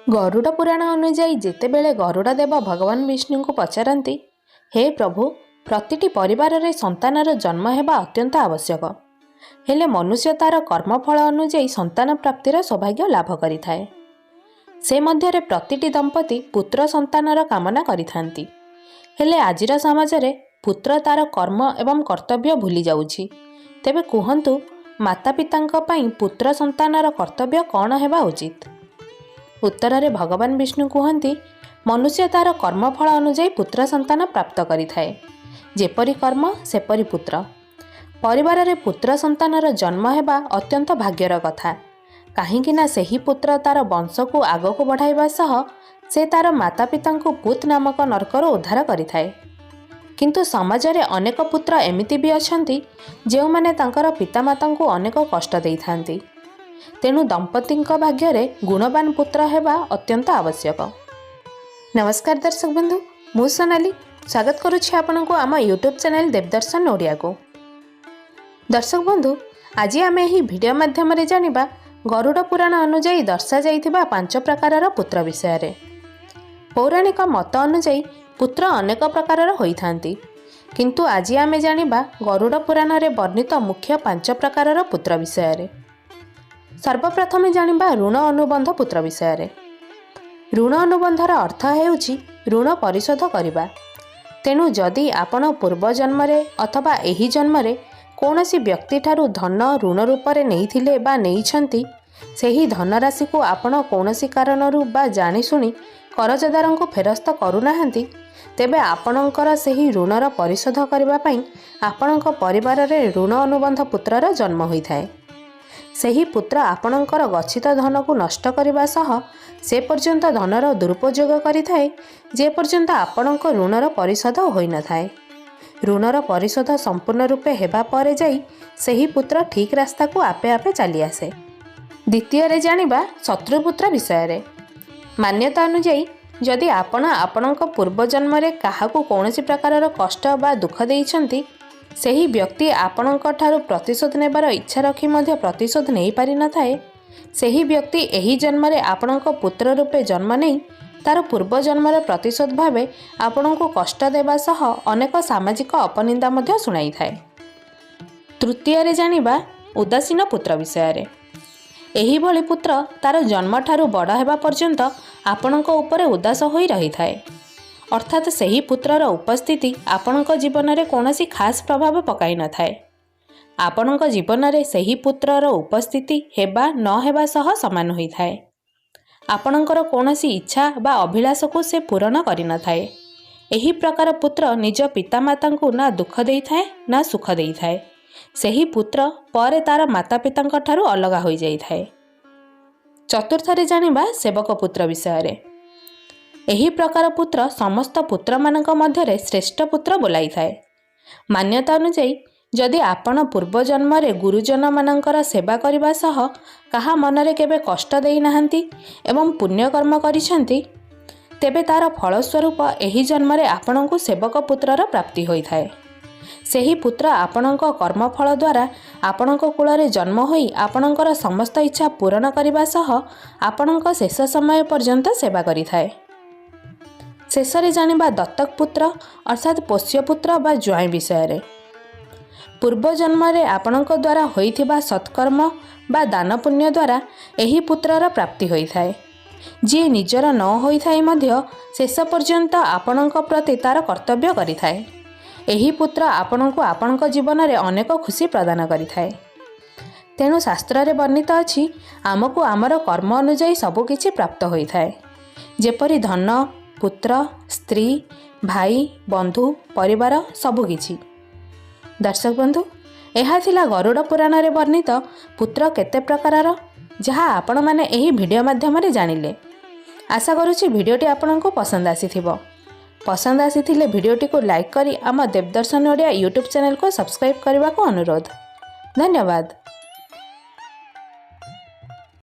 गरुड़ पुराण अनुजाई जेतेबेले गरुड़ देव भगवान विष्णु को पचारती, हे प्रभु प्रतिटी परिवार रे संतानर जन्म हेबा अत्यंत आवश्यक। हेले मनुष्य तार कर्मफल अनुजाई संतान प्राप्तिर सौभाग्य लाभ करिथाए। से मध्यरे प्रतिटी दंपति पुत्र संतानर कामना करिथांती। हेले आजिर समाज रे पुत्र तार कर्म एवं कर्तव्य भूली जाउछि। तेबे कुहंतु माता पितांक पई पुत्र संतानर कर्तव्य कौन हेबा उचित? उत्तर रे भगवान विष्णु कहती, मनुष्य तार कर्मफल अनुजाई पुत्र संतान प्राप्त करिथाए। जेपरि कर्म सेपरि पुत्र। परिवार रे पुत्र संतानर जन्म हेबा अत्यंत भाग्यर कथा। काहींकि ना सेही पुत्र तार वंश को आगको बढ़ाइबा सह से तार माता पिता को पुत नामक नरकर उद्धार करिथाए। किंतु समाज रे अनेक पुत्र एमिति भी अछंती जेउ माने तांकर पितामाता को अनेक कष्ट देइथांती। तेणु दंपति भाग्य रे गुणवान पुत्र हेबा अत्यंत आवश्यक। नमस्कार दर्शक बंधु, मु सोनाली स्वागत करुछि आपनको आम यूट्यूब चैनल देवदर्शन ओडिया को। दर्शक बंधु, आज आम एही वीडियो माध्यम रे जानिबा गरुड़ पुराण अनुजाई दर्शा जाइथिबा 5 प्रकारर पुत्र विषय रे। पौराणिक मत अनुजाई पुत्र अनेक प्रकारर होइथांती, किंतु आज आम जानिबा गरुड़ पुराण रे वर्णित मुख्य 5 प्रकारर पुत्र विषय रे। सर्वप्रथमे जानिबा ऋण अनुबंध पुत्र विषय रे। ऋण अनुबंधर अर्थ हेउछि ऋण परिशोध करिबा। तेणु जदि आपण पूर्व जन्म रे अथवा एही जन्म रे कौनसी व्यक्ति ठारू धन ऋण रूप रे नेइथिले बा नेइछंती, सेही धनराशि को आपण कौनसी कारणरू बा जानि सुनी करजदारंको फेरस्त करूनाहांती, तेबे आपणकर सेही ऋणर परिशोध करिबा पई आपणक परिवार रे ऋण अनुबंध पुत्रर जन्म होइथाए। सेही पुत्र आपणकर गच्छित धन को नष्ट करने सह से पर्यंत धनर दुरुपयोग करिथाए जे पर्यंत आपणक ऋणर परिशोध होई न थाए। ऋणर परिशोध संपूर्ण रूपे हेबा परे जाई सेही पुत्र ठीक रास्ता को आपे आपे चली आसे। द्वितीय रे जानिबा शत्रुपुत्र विषय रे। मान्यता अनुजाई जदि आपण आपणक पूर्व जन्म रे काहाकू कौनसी प्रकारर कष्ट बा दुख देइछंती, सेही व्यक्ति आपणक ठारू प्रतिशोध नेबार इच्छा रखी मध्य प्रतिशोध नहीं पारि न थाए, सेही व्यक्ति एही जन्म रे आपणक पुत्र रूपे जन्म नहीं तार पूर्व जन्मर प्रतिशोध भावे आपणको कष्ट देबा सह अनेक सामाजिक अपनिंदा मध्य सुनाई थाए। तृतीय रे जानिबा उदासीन पुत्र विषय रे। एही भली पुत्र तार जन्म ठारू बड़ हेबा पर्यंत आपणक उपरे उदास होई रही थाए। अर्थात सेही पुत्रर उपस्थिति आपणक जीवन रे कौनसी खास प्रभाव पकाई न थाए। आपणक जीवन रे सेही पुत्रर उपस्थिति हेबा न हेबा सह समान होई थाए। आपणकर कौनसी इच्छा बा अभिलाष को से पूर्ण करि न थाए। एही प्रकार पुत्र निज पितामाता को ना दुख देई थाए ना सुख देई थाए। सेही पुत्र परे तार माता पितांक ठारू अलगा होई जाई थाए। चतुर्थ रे जानिबा सेवक पुत्र विषय रे। एही प्रकार पुत्र समस्त पुत्र मानक मध्यरे श्रेष्ठ पुत्र बोलाई थाए। मान्यता अनुजाई जदि आपण पूर्व जन्म रे गुरुजन मानकर सेवा करिबा सह कहा मनरे केबे कष्ट देई नाहंती एवं पुण्य कर्म करिसेंती, तेबे तार फलस्वरूप एही जन्म रे आपणको सेवक पुत्रर प्राप्ति होई थाए। सेही पुत्र आपणक कर्मफल द्वारा आपणक कूଳରେ जन्म होई आपणकर समस्त इच्छा पूर्ण करिबा सह आपणक शेष समय पर्यंत सेवा करिथाए। शेषरे जानिबा दत्तक पुत्र अर्थात पोष्य पुत्र बा ज्वाई विषय रे। पूर्व जन्म रे आपणक द्वारा होइथिबा सत्कर्म बा दान पुण्य द्वारा एही पुत्रर प्राप्ति होइथाए। जे निजर न होइथाए मध्य शेष पर्यंत आपणक प्रति तार कर्तव्य करिथाए। एही पुत्र आपणको आपणक जीवन रे अनेक खुशी प्रदान करिथाए। तेणु शास्त्र रे वर्णित अछि आमको आमर कर्म अनुजाई सबु किछि प्राप्त होइथाए, जेपरि धन, पुत्र, स्त्री, भाई, बंधु, परिवार सबुकिछि। दर्शक बंधु, यह थिला गरुड़ पुराण रे वर्णित पुत्र केते प्रकारर, जहाँ आपण माने एही वीडियो माध्यम रे जानिले। आशा करुछि वीडियोटी आपनको पसंद आसीथिबो। पसंद आसीथिले वीडियोटी को लाइक करी आम देवदर्शन ओडिया यूट्यूब चैनल को सब्सक्राइब करने को अनुरोध। धन्यवाद।